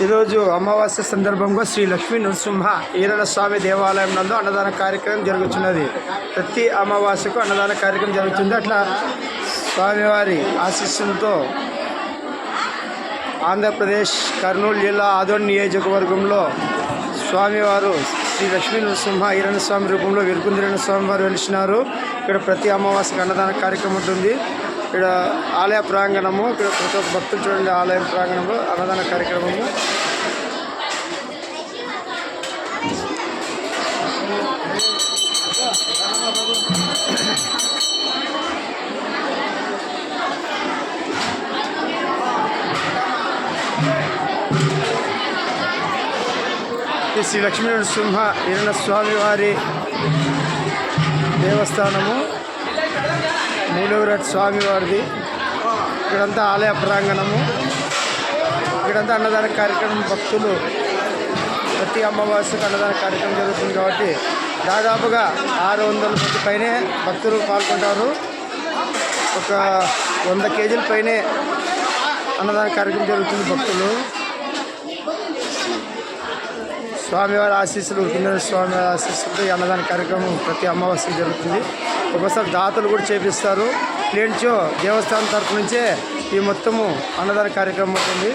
ఈరోజు అమావాస్య సందర్భంగా శ్రీ లక్ష్మీ నరసింహ ఈరణ స్వామి దేవాలయం నందు అన్నదాన కార్యక్రమం జరుగుతున్నది. ప్రతి అమావాస్యకు అన్నదాన కార్యక్రమం జరుగుతుంది. అట్లా స్వామివారి ఆశీస్సులతో ఆంధ్రప్రదేశ్ కర్నూలు జిల్లా ఆదోని నియోజకవర్గంలో స్వామివారు శ్రీ లక్ష్మీ నరసింహ ఈరణ స్వామి రూపంలో వీరకుంద్రేణ స్వామి వారు వెలిసినారు. ఇక్కడ ప్రతి అమావాస్యకు అన్నదాన కార్యక్రమం ఉంటుంది. ఇక్కడ ఆలయ ప్రాంగణము, ఇక్కడ ప్రతి ఒక్క భక్తులు చూడండి, ఆలయం ప్రాంగణంలో అన్నదాన కార్యక్రమము. శ్రీ లక్ష్మీ నరసింహ ఈరణ స్వామి వారి దేవస్థానము మూలవిరాట్ స్వామివారిది. ఇక్కడంతా ఆలయ ప్రాంగణము, ఇక్కడంతా అన్నదాన కార్యక్రమం. భక్తులు ప్రతి అమావాస్యకు అన్నదాన కార్యక్రమం జరుగుతుంది కాబట్టి దాదాపుగా 600 మంది పైనే భక్తులు పాల్గొంటారు. ఒక 100 కేజీల పైనే అన్నదాన కార్యక్రమం జరుగుతుంది. భక్తులు స్వామివారి ఆశీస్సులు, స్వామివారి ఆశీస్సులతో ఈ అన్నదాన కార్యక్రమం ప్రతి అమావాస్యకు జరుగుతుంది. ఒకసారి దాతలు కూడా చేపిస్తారు. లేనిచో దేవస్థానం తరఫు నుంచే ఈ మొత్తము అన్నదాన కార్యక్రమం ఉంటుంది.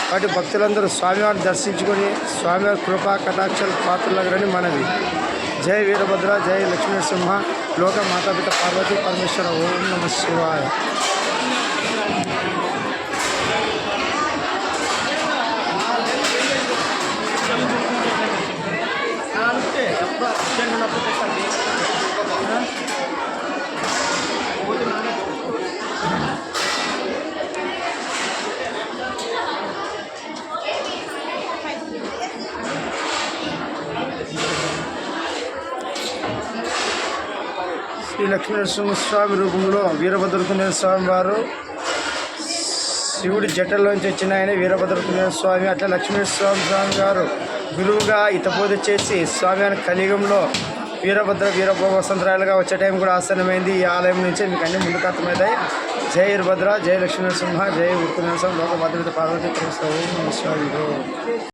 కాబట్టి భక్తులందరూ స్వామివారిని దర్శించుకొని స్వామివారి కృపా కటాక్షాల పాత్రలగరని మనవి. జై వీరభద్ర, జై లక్ష్మీ నరసింహ, లోక మాతాపిత పార్వతీ పరమేశ్వర. ఓం నమః శివాయ. శ్రీ లక్ష్మీ నరసింహస్వామి రూపంలో వీరభద్రకుంజన స్వామి వారు శివుడి జటల్లోంచి వచ్చిన ఆయన వీరభద్రకుంజన స్వామి. అట్లా లక్ష్మీస్వామి స్వామి గారు గురువుగా హితబోధ చేసి స్వామివారి కలియుగంలో వీరభద్ర వసంతరాయలుగా వచ్చే టైం కూడా ఆసన్నమైంది. ఈ ఆలయం నుంచే మీకు అన్ని ముందుకు అర్థమవుతాయి. జై వీరభద్ర, జై లక్ష్మీ నరసింహ, జై వీరకుంజన స్వామి, లోక మాతాపిత పార్వతీ పరమేశ్వర. ఓం నమః శివాయ.